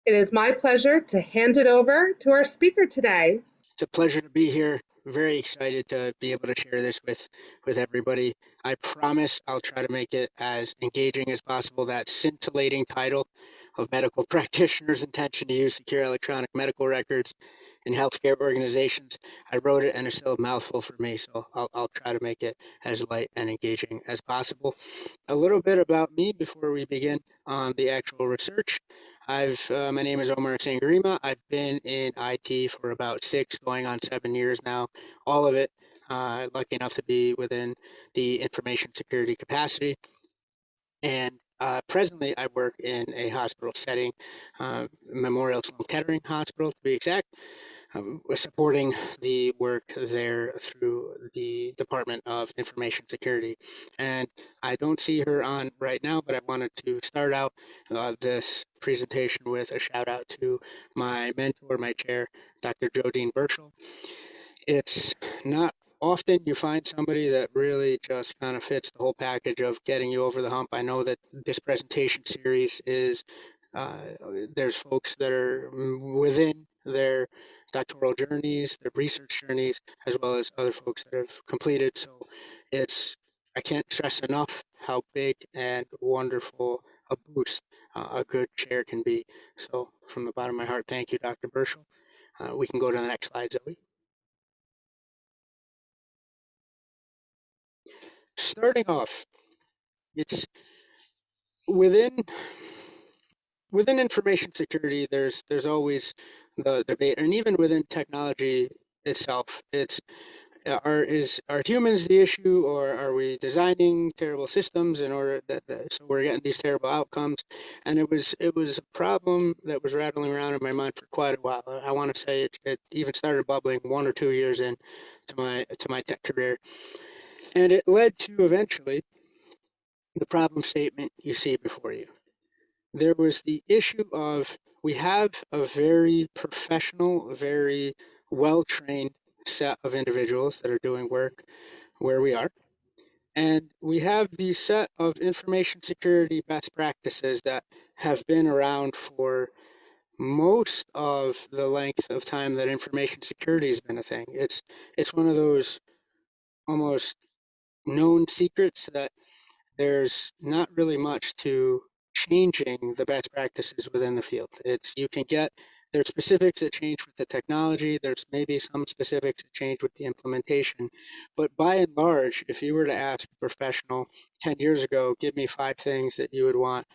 It is my pleasure to hand it over to our speaker today. It's a pleasure to be here. Very excited to be able to share this with everybody. I promise I'll try to make it as engaging as possible. That scintillating title of medical practitioner's intention to use secure electronic medical records in healthcare organizations. I wrote it and it's still a mouthful for me, so I'll try to make it as light and engaging as possible. A little bit about me before we begin on the actual research. My name is Omar Sangurima. I've been in IT for about 6, going on 7 years now. All of it, lucky enough to be within the information security capacity. And presently, I work in a hospital setting, Memorial Sloan Kettering Hospital to be exact, supporting the work there through the Department of Information Security. And I don't see her on right now, but I wanted to start out this presentation with a shout out to my mentor, my chair, Dr. Jodine Burchell. It's not often you find somebody that really just kind of fits the whole package of getting you over the hump. I know that this presentation series is uh, there's folks that are within their doctoral journeys, their research journeys, as well as other folks that have completed. So I can't stress enough how big and wonderful a boost a good chair can be. So from the bottom of my heart, thank you, Dr. Burchell. We can go to the next slide, Zoe. Starting off, it's within within information security. There's always the debate, and even within technology itself, it's are humans the issue, or are we designing terrible systems in order that so we're getting these terrible outcomes? And it was a problem that was rattling around in my mind for quite a while. I want to say it even started bubbling 1 or 2 years in to my tech career, and it led to eventually the problem statement you see before you. There was the issue of we have a very professional, very well trained set of individuals that are doing work where we are. And we have the set of information security best practices that have been around for most of the length of time that information security has been a thing. It's one of those almost known secrets that there's not really much to changing the best practices within the field. It's you can get there's specifics that change with the technology. There's maybe some specifics that change with the implementation, but by and large, if you were to ask a professional 10 years ago, give me 5 things that you would want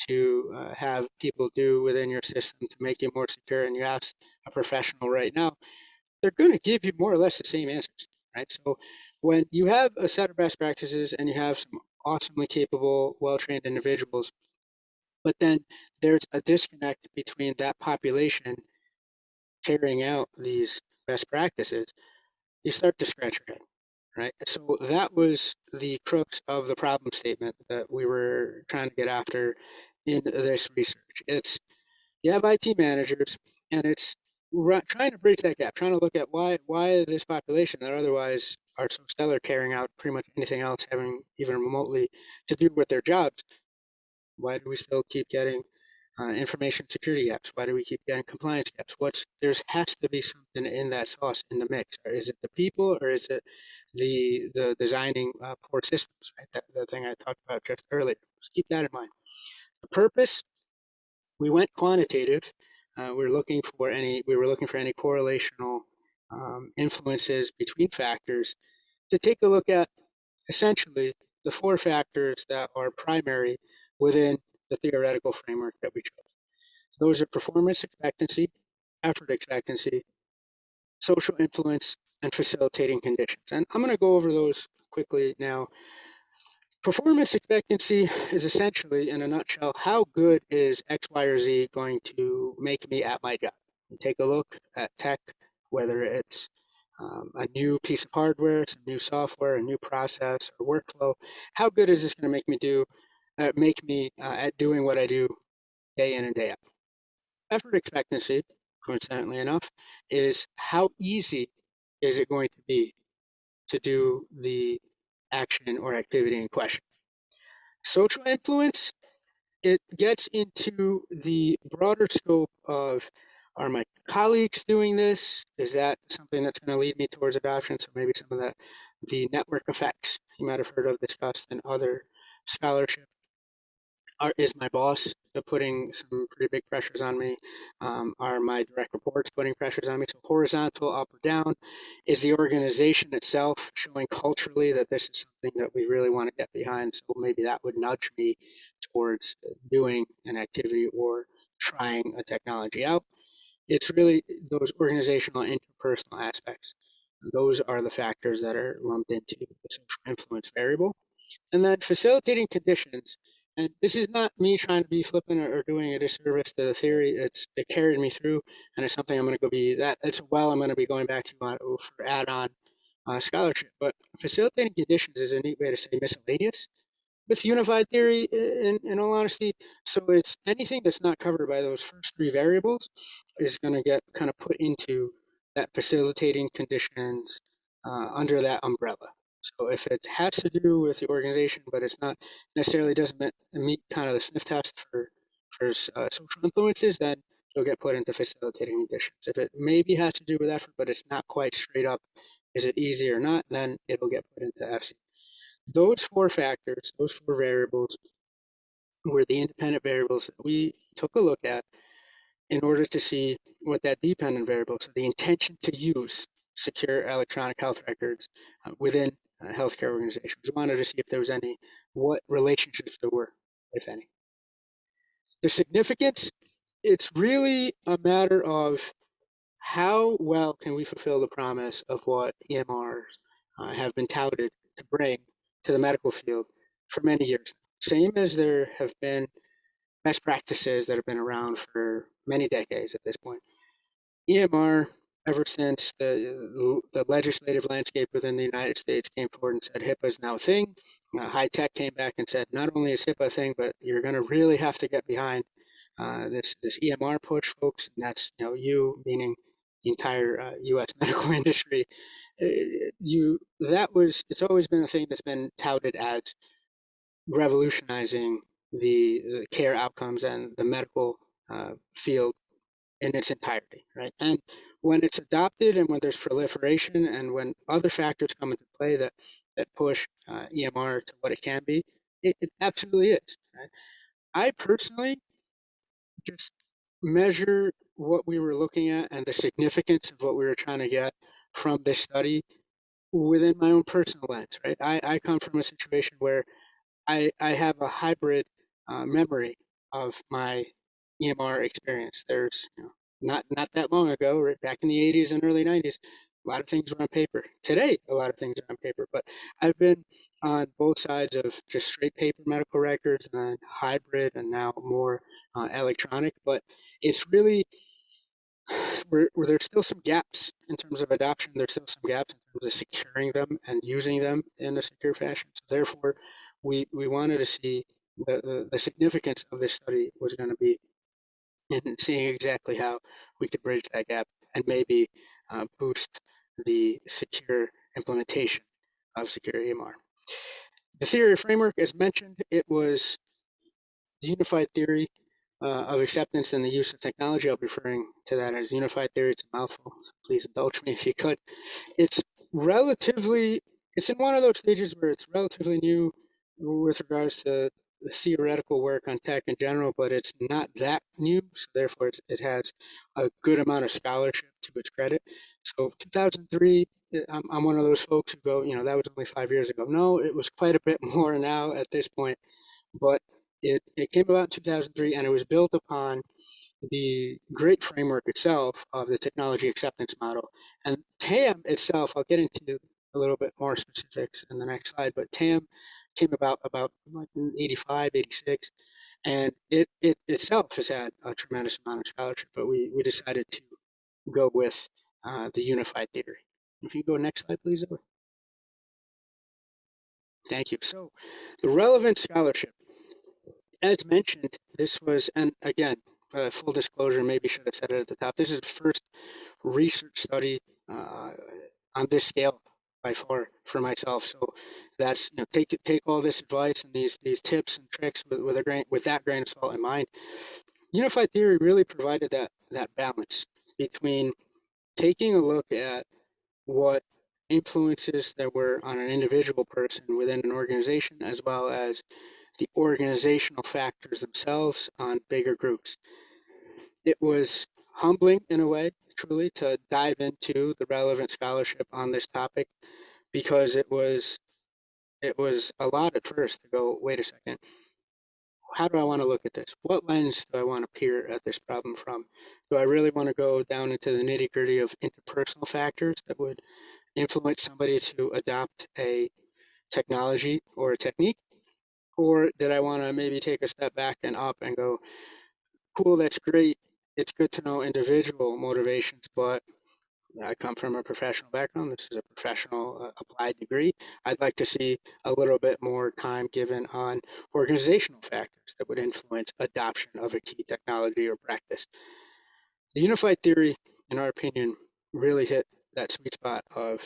to have people do within your system to make you more secure, and you ask a professional right now, they're going to give you more or less the same answers, right? So when you have a set of best practices and you have some awesomely capable, well-trained individuals, but then there's a disconnect between that population carrying out these best practices, you start to scratch your head, right? So that was the crux of the problem statement that we were trying to get after in this research. It's you have IT managers, and it's trying to bridge that gap, trying to look at why this population that otherwise are so stellar carrying out pretty much anything else, having even remotely to do with their jobs, why do we still keep getting information security gaps? Why do we keep getting compliance gaps? There's has to be something in that sauce in the mix. Or is it the people, or is it the designing poor systems? Right, the thing I talked about just earlier. Just keep that in mind. The purpose, we went quantitative. We were looking for any correlational influences between factors to take a look at essentially the 4 factors that are primary within the theoretical framework that we chose. Those are performance expectancy, effort expectancy, social influence, and facilitating conditions. And I'm going to go over those quickly now. Performance expectancy is essentially, in a nutshell, how good is X, Y, or Z going to make me at my job? You take a look at tech, whether it's a new piece of hardware, some new software, a new process or workflow. How good is this going to make me at doing what I do day in and day out? Effort expectancy, coincidentally enough, is how easy is it going to be to do the action or activity in question. Social influence it gets into the broader scope of, are my colleagues doing this? Is that something that's going to lead me towards adoption? So maybe some of the network effects you might have heard of discussed in other scholarship. Is my boss putting some pretty big pressures on me? Are my direct reports putting pressures on me? So horizontal, up or down. Is the organization itself showing culturally that this is something that we really want to get behind? So maybe that would nudge me towards doing an activity or trying a technology out. It's really those organizational and interpersonal aspects. Those are the factors that are lumped into the social influence variable. And then facilitating conditions. And this is not me trying to be flippant or doing a disservice to the theory. It carried me through, and it's something I'm going to go be that. It's a well I'm going to be going back to for add-on scholarship. But facilitating conditions is a neat way to say miscellaneous with unified theory, in all honesty. So it's anything that's not covered by those first three variables is going to get kind of put into that facilitating conditions under that umbrella. So if it has to do with the organization, but it's not necessarily doesn't meet kind of the sniff test for social influences, then you'll get put into facilitating conditions. If it maybe has to do with effort, but it's not quite straight up, is it easy or not, then it'll get put into FC. Those four factors, those four variables, were the independent variables that we took a look at in order to see what that dependent variable, so the intention to use secure electronic health records within healthcare organizations. We wanted to see if there was what relationships there were, if any. The significance, it's really a matter of how well can we fulfill the promise of what EMRs have been touted to bring to the medical field for many years. Same as there have been best practices that have been around for many decades at this point. EMR, ever since the legislative landscape within the United States came forward and said HIPAA is now a thing, high tech came back and said not only is HIPAA a thing, but you're going to really have to get behind this EMR push, folks. And that's you meaning the entire U.S. medical industry. It's always been a thing that's been touted as revolutionizing the care outcomes and the medical field in its entirety, right? And when it's adopted and when there's proliferation and when other factors come into play that push EMR to what it can be, it absolutely is. Right? I personally just measure what we were looking at and the significance of what we were trying to get from this study within my own personal lens, right? I come from a situation where I have a hybrid memory of my EMR experience. There's not that long ago, right back in the 80s and early 90s, a lot of things were on paper. Today, a lot of things are on paper, but I've been on both sides of just straight paper medical records and then hybrid and now more electronic. But it's really where there's still some gaps in terms of adoption. There's still some gaps in terms of securing them and using them in a secure fashion. So therefore, we wanted to see the significance of this study was going to be in seeing exactly how we could bridge that gap and maybe boost the secure implementation of secure EMR. The theory framework, as mentioned, it was the unified theory of acceptance and the use of technology. I'll be referring to that as unified theory. It's a mouthful, so please indulge me if you could. It's in one of those stages where it's relatively new with regards to the theoretical work on tech in general, but it's not that new, so therefore it has a good amount of scholarship to its credit. So 2003, I'm one of those folks who go, that was only 5 years ago. No, it was quite a bit more now at this point, but it came about in 2003, and it was built upon the great framework itself of the technology acceptance model. And TAM itself, I'll get into a little bit more specifics in the next slide, but TAM came about like 85, 86, and it itself has had a tremendous amount of scholarship, but we decided to go with the unified theory. If you go next slide, please. Thank you. So the relevant scholarship, as mentioned, this was, and again, full disclosure, maybe should have said it at the top. This is the first research study on this scale by far for myself. So that's, take all this advice and these tips and tricks with that grain of salt in mind. Unified theory really provided that balance between taking a look at what influences there were on an individual person within an organization, as well as the organizational factors themselves on bigger groups. It was humbling in a way, truly, to dive into the relevant scholarship on this topic, because it was a lot at first to go, wait a second, how do I want to look at this? What lens do I want to peer at this problem from? Do I really want to go down into the nitty gritty of interpersonal factors that would influence somebody to adopt a technology or a technique? Or did I want to maybe take a step back and up and go, cool, that's great. It's good to know individual motivations, but I come from a professional background. This is a professional applied degree. I'd like to see a little bit more time given on organizational factors that would influence adoption of a key technology or practice. The unified theory, in our opinion, really hit that sweet spot of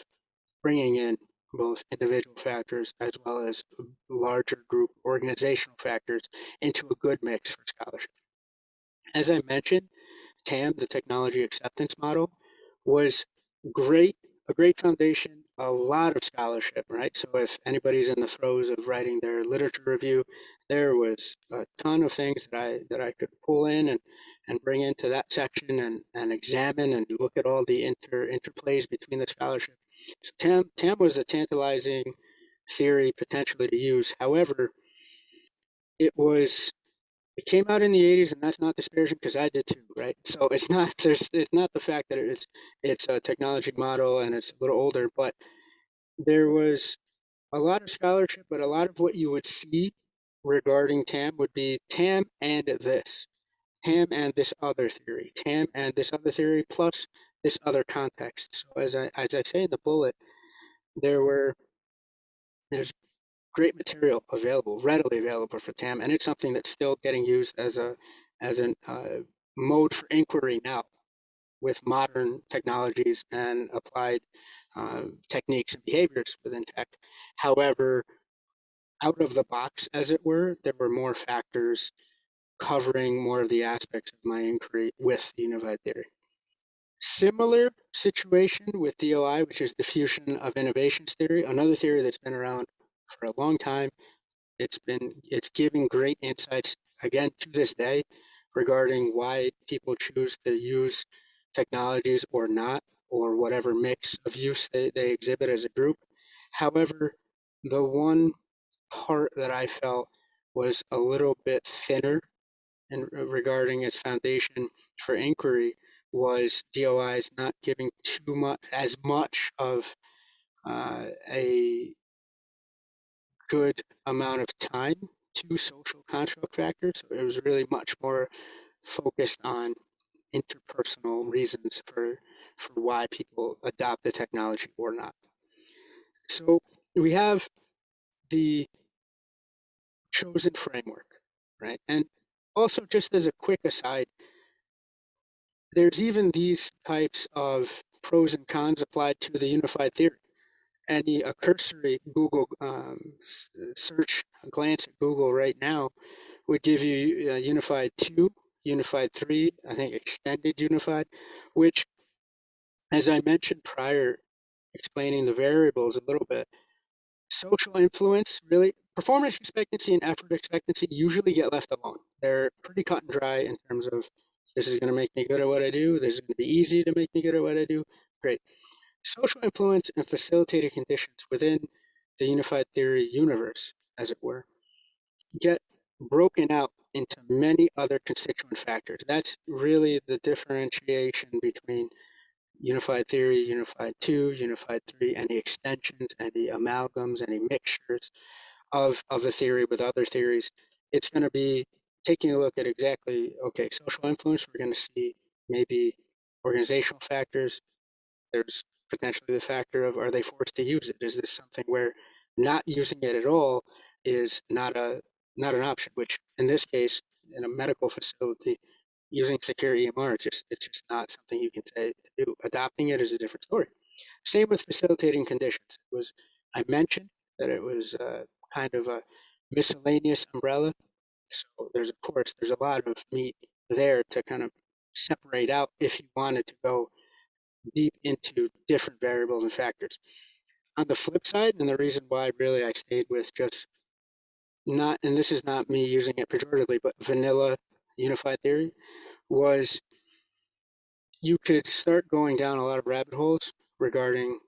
bringing in both individual factors as well as larger group organizational factors into a good mix for scholarship. As I mentioned, TAM, the technology acceptance model, was great, a great foundation, a lot of scholarship, right? So if anybody's in the throes of writing their literature review, there was a ton of things that I could pull in and bring into that section and examine and look at all the interplays between the scholarship. So TAM was a tantalizing theory potentially to use. However, it came out in the 80s, and that's not disparaging because I did too, right? So it's not the fact that it's a technology model and it's a little older, but there was a lot of scholarship, but a lot of what you would see regarding TAM would be TAM and this, TAM and this other theory, TAM and this other theory plus this other context. So as I say in the bullet, there's great material available, readily available for TAM, and it's something that's still getting used as a mode for inquiry now with modern technologies and applied techniques and behaviors within tech. However, out of the box, as it were, there were more factors covering more of the aspects of my inquiry with the unified theory. Similar situation with DOI, which is diffusion of innovations theory, another theory that's been around for a long time. It's giving great insights again to this day regarding why people choose to use technologies or not, or whatever mix of use they exhibit as a group. However, the one part that I felt was a little bit thinner in regarding its foundation for inquiry was DOI's not giving too much as much of a good amount of time to social construct factors. So it was really much more focused on interpersonal reasons for why people adopt the technology or not. So we have the chosen framework, right? And also, just as a quick aside, there's even these types of pros and cons applied to the unified theory. Any a cursory Google search, a glance at Google right now would give you Unified 2, Unified 3, I think Extended Unified, which, as I mentioned prior, explaining the variables a little bit, social influence, really, performance expectancy and effort expectancy usually get left alone. They're pretty cut and dry in terms of this is going to make me good at what I do, this is going to be easy to make me good at what I do. Great. Social influence and facilitated conditions within the unified theory universe, as it were, get broken out into many other constituent factors. That's really the differentiation between unified theory, unified 2, unified 3, any extensions, any amalgams, any mixtures of the theory with other theories. It's going to be taking a look at exactly, okay, social influence, we're going to see maybe organizational factors. There's potentially the factor of, are they forced to use it? Is this something where not using it at all is not an option, which in this case, in a medical facility, using secure EMR, it's just not something you can say to do. Adopting it is a different story. Same with facilitating conditions. I mentioned that it was kind of a miscellaneous umbrella. So there's a lot of meat there to kind of separate out if you wanted to go deep into different variables and factors. On the flip side, and the reason why really I stayed with just not, and this is not me using it pejoratively, but vanilla unified theory, was you could start going down a lot of rabbit holes regarding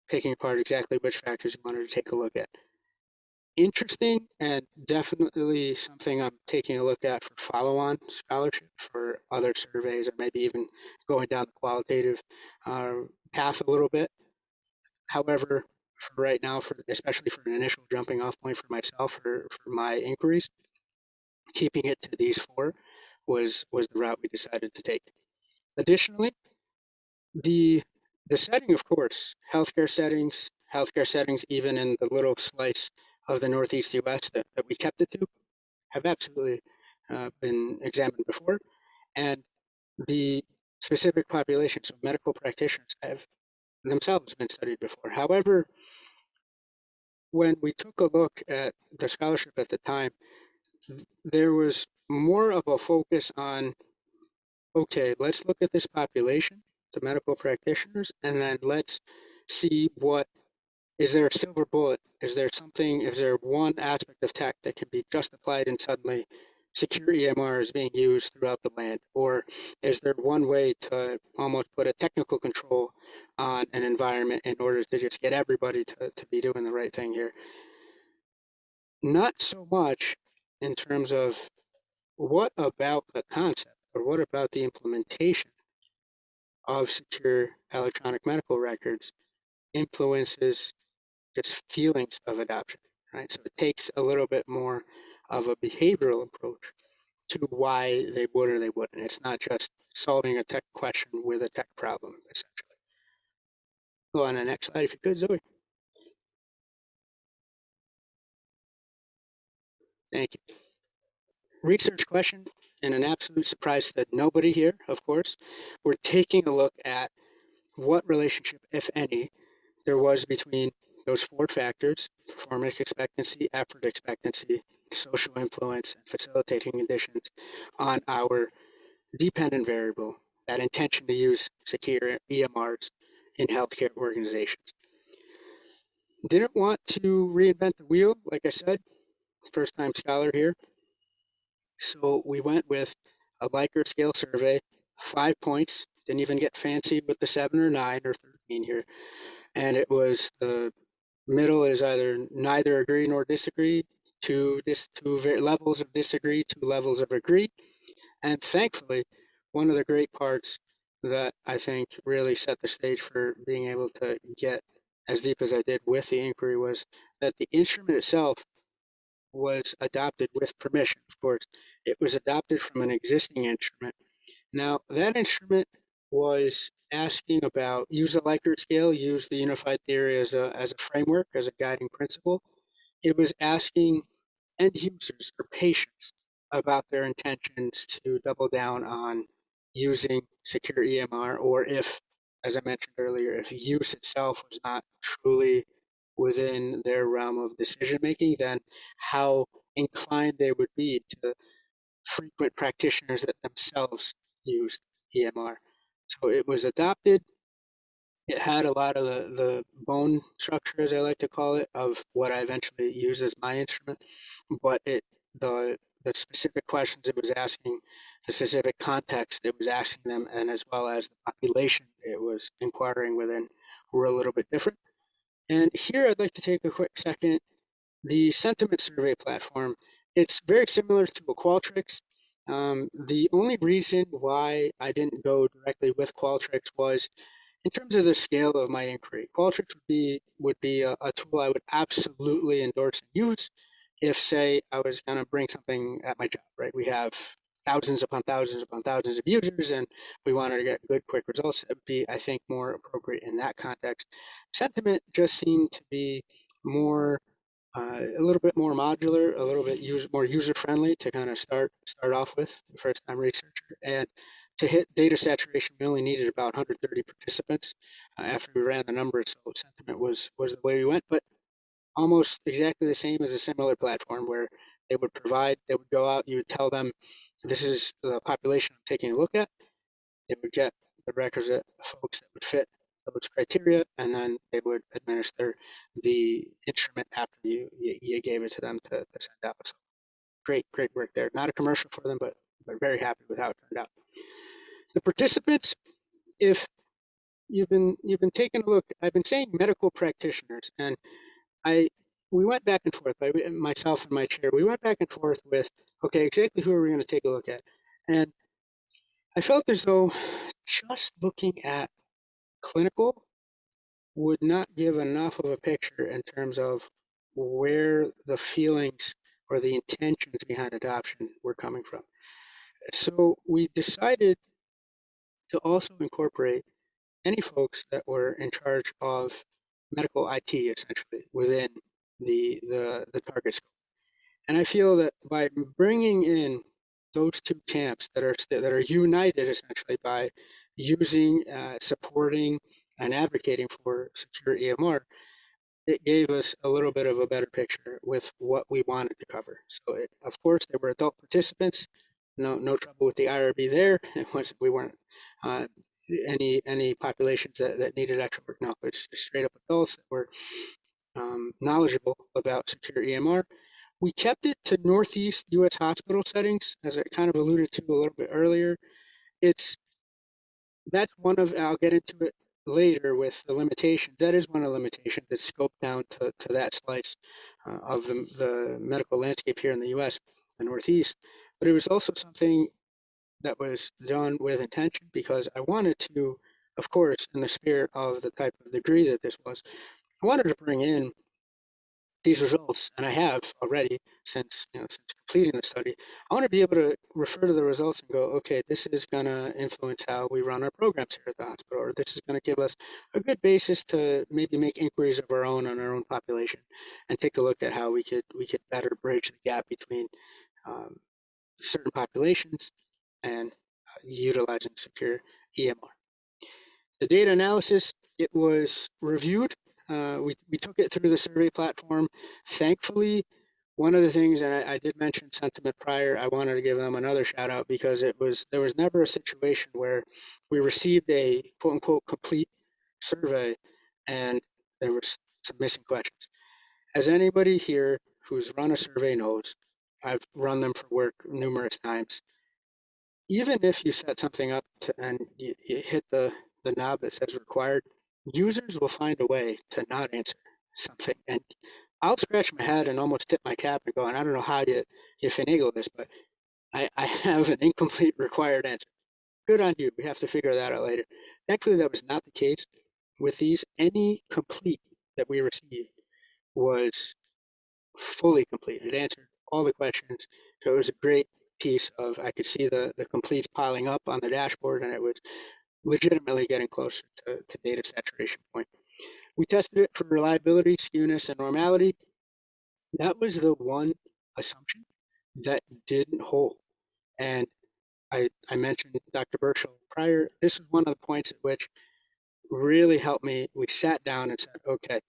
picking apart exactly which factors you wanted to take a look at. Interesting and definitely something I'm taking a look at for follow-on scholarship for other surveys, or maybe even going down the qualitative path a little bit. However, for right now, especially for an initial jumping off point for myself for my inquiries, keeping it to these four was the route we decided to take. Additionally, the setting, of course, healthcare settings, even in the little slice of the Northeast U.S. that we kept it to, have absolutely been examined before, and the specific population, so medical practitioners, have themselves been studied before. However, when we took a look at the scholarship at the time, there was more of a focus on, okay, let's look at this population, the medical practitioners, and then let's see what is there a silver bullet? Is there one aspect of tech that can be just applied and suddenly secure EMR is being used throughout the land? Or is there one way to almost put a technical control on an environment in order to just get everybody to be doing the right thing here? Not so much in terms of what about the concept or what about the implementation of secure electronic medical records influences just feelings of adoption, right? So it takes a little bit more of a behavioral approach to why they would or they wouldn't. It's not just solving a tech question with a tech problem, essentially. Go on to the next slide if you could, Zoe. Thank you. Research question, and an absolute surprise to nobody here, of course. We're taking a look at what relationship, if any, there was between those four factors: performance expectancy, effort expectancy, social influence, and facilitating conditions on our dependent variable, that intention to use secure EMRs in healthcare organizations. Didn't want to reinvent the wheel, like I said, first time scholar here. So we went with a Likert scale survey, 5 points, didn't even get fancy with the 7 or 9 or 13 here. And it was the middle is either neither agree nor disagree, two levels of disagree, two levels of agree. And thankfully, one of the great parts that I think really set the stage for being able to get as deep as I did with the inquiry was that the instrument itself was adopted with permission. Of course, it was adopted from an existing instrument. Now, that instrument was asking about use a Likert scale, use the unified theory as a framework, as a guiding principle. It was asking end users or patients about their intentions to double down on using secure EMR, or if, as I mentioned earlier, if use itself was not truly within their realm of decision making, then how inclined they would be to frequent practitioners that themselves used EMR. So it was adopted. It had a lot of the bone structure, as I like to call it, of what I eventually use as my instrument, but the specific questions it was asking, the specific context it was asking them, and as well as the population it was inquiring within were a little bit different. And here I'd like to take a quick second. The sentiment survey platform, it's very similar to a Qualtrics. The only reason why I didn't go directly with Qualtrics was in terms of the scale of my inquiry. Qualtrics would be a tool I would absolutely endorse and use if, say, I was going to bring something at my job, right? We have thousands upon thousands upon thousands of users, and we wanted to get good, quick results. That would be, I think, more appropriate in that context. Sentiment just seemed to be more a little bit more modular, a little bit more user friendly to kind of start off with the first time researcher, and to hit data saturation, we only needed about 130 participants after we ran the numbers. So sentiment was the way we went, but almost exactly the same as a similar platform where they would go out, you would tell them, this is the population I'm taking a look at. They would get the requisite folks that would fit those criteria, and then they would administer the instrument after you gave it to them to send out. So great work there. Not a commercial for them, but very happy with how it turned out. The participants, if you've been taking a look, I've been saying medical practitioners, and I we went back and forth. Myself and my chair, we went back and forth with, okay, exactly who are we going to take a look at? And I felt as though just looking at clinical would not give enough of a picture in terms of where the feelings or the intentions behind adoption were coming from. So we decided to also incorporate any folks that were in charge of medical IT, essentially, within the target scope. And I feel that by bringing in those two camps that are united essentially by using, supporting, and advocating for secure EMR, it gave us a little bit of a better picture with what we wanted to cover. So, of course, there were adult participants. No trouble with the IRB there. We weren't uh, any populations that needed extra work. No, it's just straight up adults that were knowledgeable about secure EMR. We kept it to Northeast U.S. hospital settings, as I kind of alluded to a little bit earlier. It's that's one of, I'll get into it later with the limitations. That is one of the limitations that's scoped down to that slice of the medical landscape here in the U.S., the Northeast. But it was also something that was done with intention because I wanted to, of course, in the spirit of the type of degree that this was, I wanted to bring in these results, and I have already since completing the study. I want to be able to refer to the results and go, okay, this is going to influence how we run our programs here at the hospital, or this is going to give us a good basis to maybe make inquiries of our own on our own population, and take a look at how we could better bridge the gap between um, certain populations and utilizing secure EMR. The data analysis, it was reviewed. We took it through the survey platform. Thankfully, one of the things, and I did mention Sentiment prior, I wanted to give them another shout out because there was never a situation where we received a quote unquote complete survey and there was some missing questions. As anybody here who's run a survey knows, I've run them for work numerous times. Even if you set something up and you hit the knob that says required, users will find a way to not answer something. And I'll scratch my head and almost tip my cap and go, and I don't know how you finagle this, but I have an incomplete required answer. Good on you. We have to figure that out later. Thankfully, that was not the case with these. Any complete that we received was fully complete. It answered all the questions. So it was a great piece of, I could see the completes piling up on the dashboard, and it was legitimately getting closer to data saturation point. We tested it for reliability, skewness, and normality. That was the one assumption that didn't hold. And I mentioned Dr. Burchell prior. This is one of the points at which really helped me. We sat down and said, okay,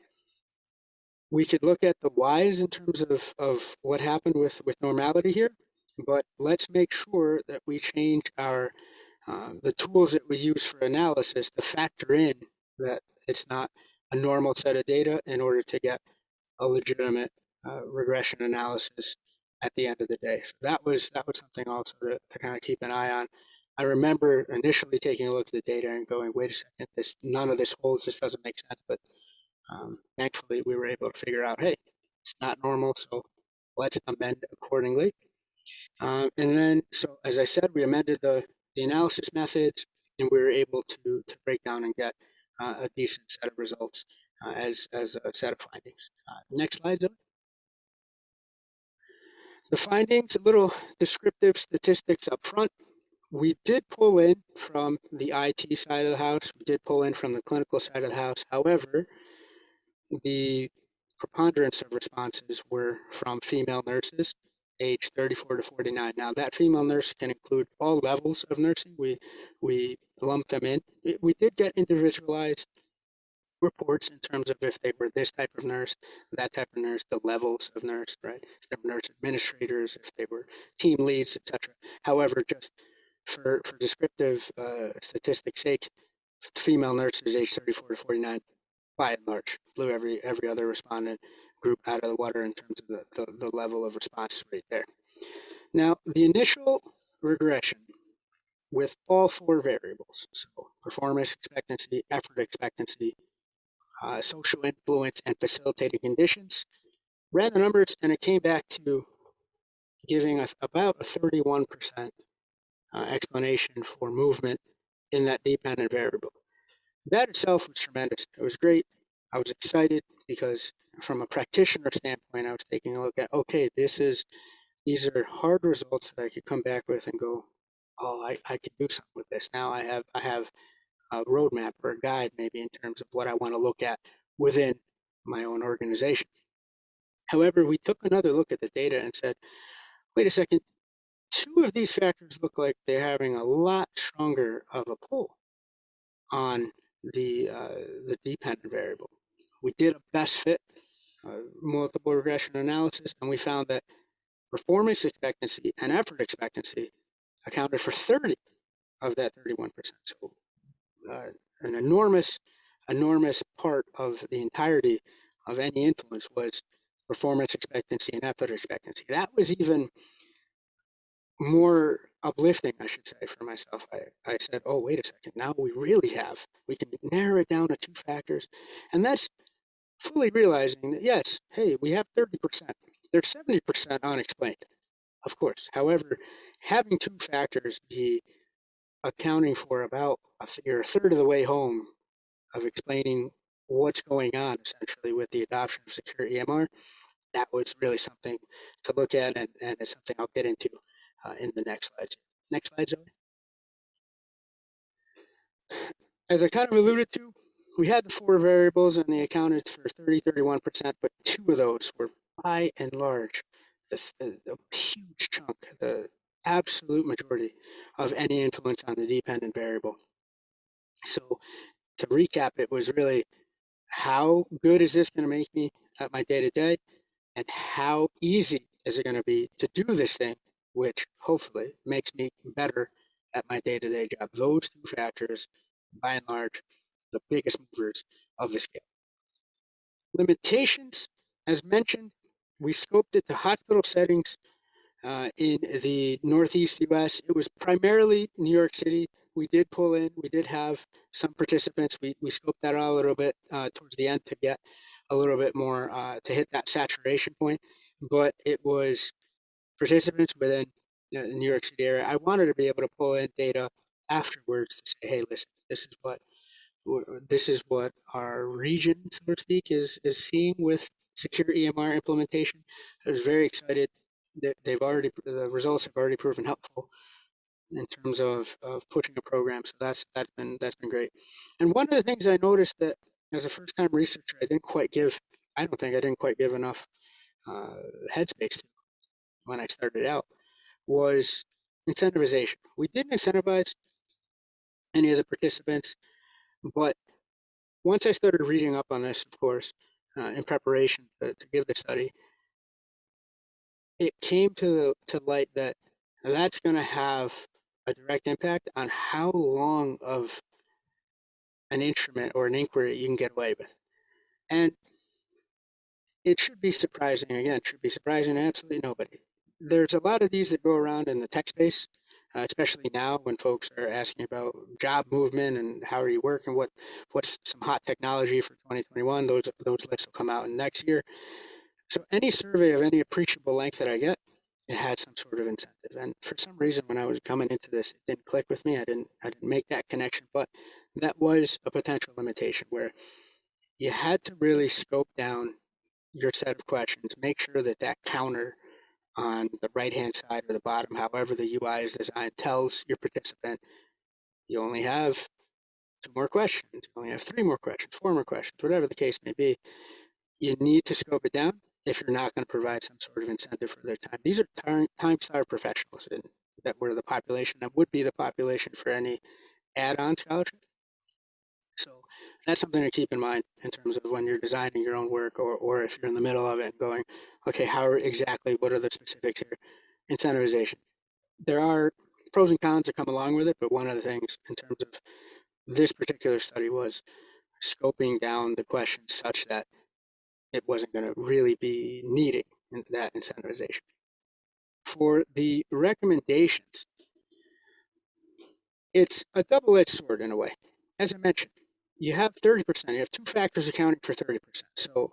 we could look at the whys in terms of what happened with normality here, but let's make sure that we change our the tools that we use for analysis to factor in that it's not a normal set of data in order to get a legitimate regression analysis at the end of the day. So that was something also to kind of keep an eye on. I remember initially taking a look at the data and going, wait a second, none of this holds, this doesn't make sense. But thankfully, we were able to figure out, hey, it's not normal, so let's amend accordingly. And then, so as I said, we amended the analysis methods, and we were able to break down and get a decent set of results as a set of findings. Next slide, Zoe. The findings, a little descriptive statistics up front. We did pull in from the IT side of the house. We did pull in from the clinical side of the house. However, the preponderance of responses were from female nurses. age 34 to 49. Now that female nurse can include all levels of nursing. We lump them in. We did get individualized reports in terms of if they were this type of nurse, that type of nurse, the levels of nurse, right? If they were nurse administrators, if they were team leads, etc. However, just for descriptive statistics' sake, female nurses age 34 to 49, by and large, blew every other respondent group out of the water in terms of the level of response rate there. Now, the initial regression with all four variables, so performance expectancy, effort expectancy, social influence, and facilitating conditions, ran the numbers, and it came back to giving us about a 31% explanation for movement in that dependent variable. That itself was tremendous. It was great. I was excited because from a practitioner standpoint, I was taking a look at, okay, these are hard results that I could come back with and go, oh, I could do something with this. Now I have a roadmap or a guide maybe in terms of what I want to look at within my own organization. However, we took another look at the data and said, wait a second, two of these factors look like they're having a lot stronger of a pull on the dependent variable. We did a best fit multiple regression analysis, and we found that performance expectancy and effort expectancy accounted for 30 of that 31%. So an enormous part of the entirety of any influence was performance expectancy and effort expectancy. That was even more uplifting, I should say, for myself. I said, oh, wait a second, now we can narrow it down to two factors. And that's fully realizing that, yes, hey, we have 30%. There's 70% unexplained, of course. However, having two factors be accounting for about a third of the way home of explaining what's going on essentially with the adoption of secure EMR, that was really something to look at, and it's something I'll get into in the next slides. Next slide, Zoe. As I kind of alluded to, we had the four variables and they accounted for 31%, but two of those were by and large the huge chunk, the absolute majority of any influence on the dependent variable. So to recap, it was really how good is this going to make me at my day-to-day, and how easy is it going to be to do this thing, which hopefully makes me better at my day-to-day job. Those two factors, by and large, the biggest movers of the scale. Limitations, as mentioned, we scoped it to hospital settings in the Northeast US. It was primarily New York City. We did have some participants. We scoped that out a little bit towards the end to get a little bit more to hit that saturation point, but it was participants within the New York City area. I wanted to be able to pull in data afterwards to say, hey, listen, this is what our region, so to speak, is seeing with secure EMR implementation. I was very excited that the results have already proven helpful in terms of pushing a program. So that's been great. And one of the things I noticed that as a first-time researcher, I don't think I didn't quite give enough headspace to when I started out, was incentivization. We didn't incentivize any of the participants, but once I started reading up on this, of course, in preparation to give the study, it came to light that that's going to have a direct impact on how long of an instrument or an inquiry you can get away with. And it should be surprising, again, it should be surprising to absolutely nobody. There's a lot of these that go around in the tech space, especially now when folks are asking about job movement and how are you working, what's some hot technology for 2021. Those lists will come out in next year. So any survey of any appreciable length that I get, it had some sort of incentive. And for some reason, when I was coming into this, it didn't click with me. I didn't make that connection, but that was a potential limitation where you had to really scope down your set of questions, make sure that counter on the right-hand side or the bottom, however the UI is designed, tells your participant you only have 2 more questions, you only have 3 more questions, 4 more questions, whatever the case may be. You need to scope it down. if you're not going to provide some sort of incentive for their time. These are time-starved professionals, and that were the population that would be the population for any add-on scholarship. So that's something to keep in mind in terms of when you're designing your own work, or if you're in the middle of it and going, okay, what are the specifics here? Incentivization. There are pros and cons that come along with it, but one of the things in terms of this particular study was scoping down the questions such that it wasn't going to really be needing that incentivization. For the recommendations, it's a double-edged sword in a way. As I mentioned, you have 30%, you have two factors accounting for 30%. So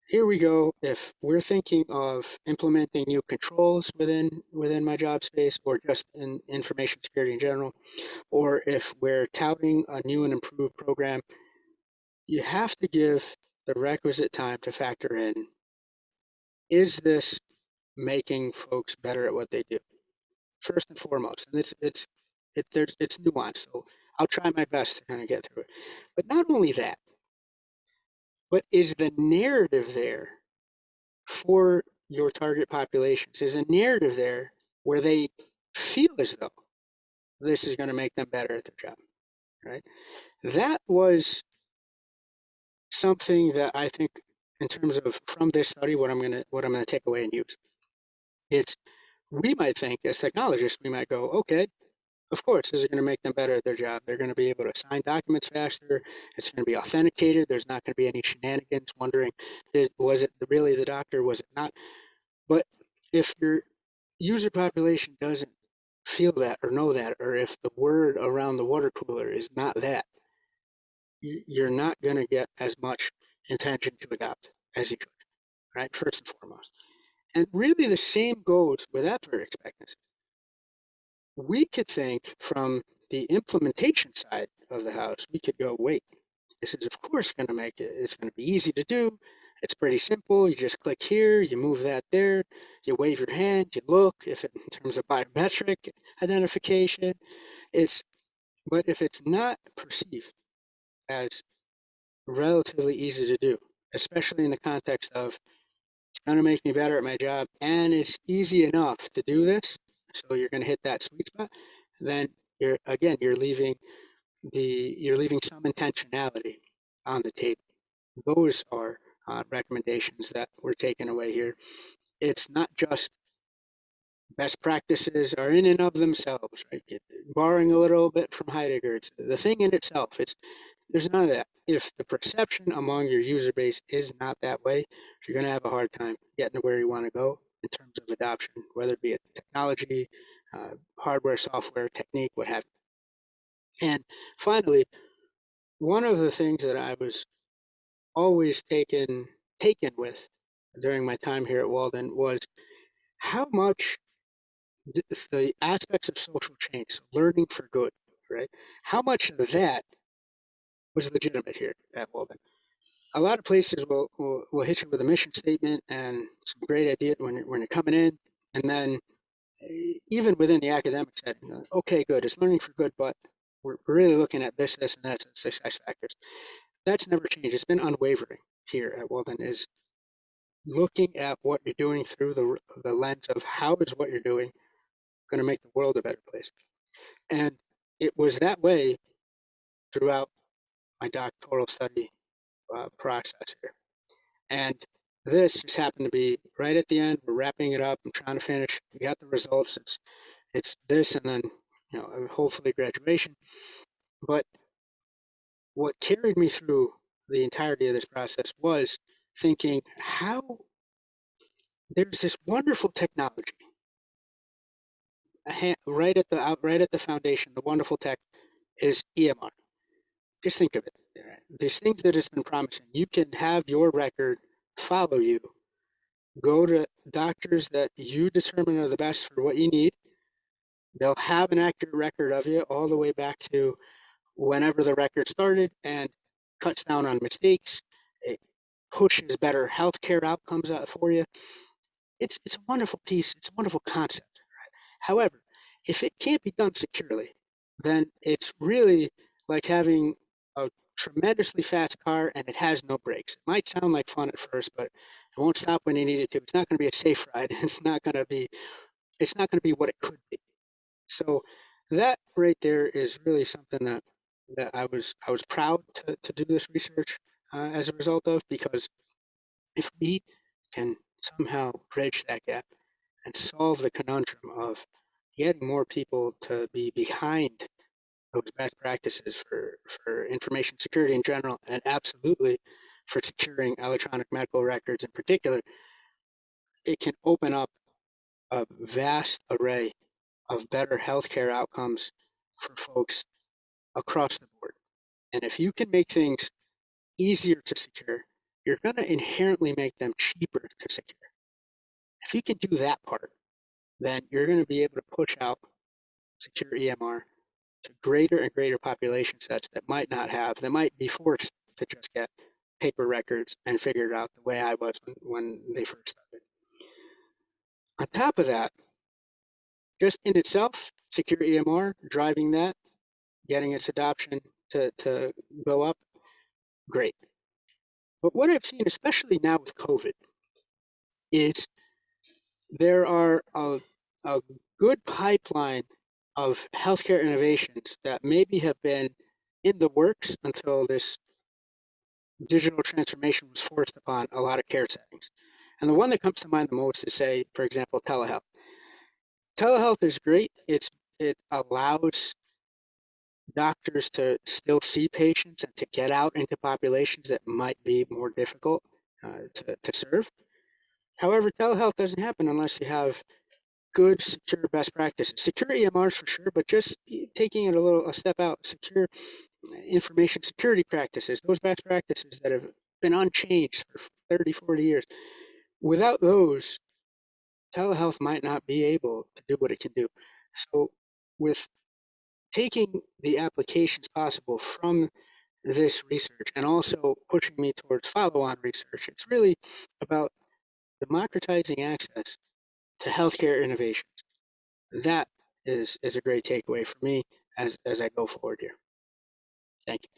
here we go. If we're thinking of implementing new controls within my job space, or just in information security in general, or if we're touting a new and improved program, you have to give the requisite time to factor in, is this making folks better at what they do? First and foremost, and it's nuanced. So I'll try my best to kind of get through it. But not only that, but is the narrative there for your target populations? Is a narrative there where they feel as though this is going to make them better at their job, right? That was something that I think, in terms of from this study, what I'm gonna take away and use. It's, we might think as technologists, we might go, okay, of course, this is going to make them better at their job. They're going to be able to sign documents faster. It's going to be authenticated. There's not going to be any shenanigans wondering, was it really the doctor? Was it not? But if your user population doesn't feel that or know that, or if the word around the water cooler is not that, you're not going to get as much intention to adopt as you could, right? First and foremost. And really the same goes with effort expectancy. We could think from the implementation side of the house, we could go, wait, this is of course going to make it, it's going to be easy to do. It's pretty simple. You just click here, you move that there, you wave your hand, you look, if it, in terms of biometric identification, but if it's not perceived as relatively easy to do, especially in the context of, it's going to make me better at my job and it's easy enough to do this, so you're going to hit that sweet spot, then you're leaving some intentionality on the table. Those are recommendations that we're taking away here. It's not just best practices are in and of themselves, right? Borrowing a little bit from Heidegger, it's the thing in itself. There's none of that. If the perception among your user base is not that way, you're going to have a hard time getting to where you want to go in terms of adoption, whether it be a technology, hardware, software, technique, what have you. And finally, one of the things that I was always taken with during my time here at Walden was how much the aspects of social change, so learning for good, right? How much of that was legitimate here at Walden? A lot of places will hit you with a mission statement and some great ideas when you're coming in, and then even within the academic setting, okay, good, it's learning for good, but we're really looking at this, and that success factors. That's never changed. It's been unwavering here at Walden, is looking at what you're doing through the lens of how is what you're doing going to make the world a better place. And it was that way throughout my doctoral study process here. And this just happened to be right at the end. We're wrapping it up. I'm trying to finish. We got the results. It's this, and then hopefully graduation. But what carried me through the entirety of this process was thinking how there's this wonderful technology right at the foundation. The wonderful tech is EMR. Just think of it. These things that it's been promising. You can have your record follow you. Go to doctors that you determine are the best for what you need. They'll have an accurate record of you all the way back to whenever the record started, and cuts down on mistakes. It pushes better healthcare outcomes out for you. It's a wonderful piece. It's a wonderful concept. However, if it can't be done securely, then it's really like having a tremendously fast car and it has no brakes. It might sound like fun at first, but It won't stop when you need it to. It's not going to be a safe ride. It's not going to be what it could be. So that right there is really something that I was proud to do this research as a result of, because if we can somehow bridge that gap and solve the conundrum of getting more people to be behind those best practices for information security in general, and absolutely for securing electronic medical records in particular, it can open up a vast array of better healthcare outcomes for folks across the board. And if you can make things easier to secure, you're going to inherently make them cheaper to secure. If you can do that part, then you're going to be able to push out secure EMR to greater and greater population sets that might be forced to just get paper records and figure it out the way I was when they first started. On top of that, just in itself, secure EMR, driving that, getting its adoption to go up, great. But what I've seen, especially now with COVID, is there are a good pipeline of healthcare innovations that maybe have been in the works until this digital transformation was forced upon a lot of care settings. And the one that comes to mind the most is, say, for example, telehealth. Telehealth is great. It allows doctors to still see patients and to get out into populations that might be more difficult to serve. However, telehealth doesn't happen unless you have good, secure best practices. Secure EMRs for sure, but just taking it a step out, secure information security practices, those best practices that have been unchanged for 30, 40 years. Without those, telehealth might not be able to do what it can do. So with taking the applications possible from this research and also pushing me towards follow-on research, it's really about democratizing access to healthcare innovations. That is a great takeaway for me as I go forward here. Thank you.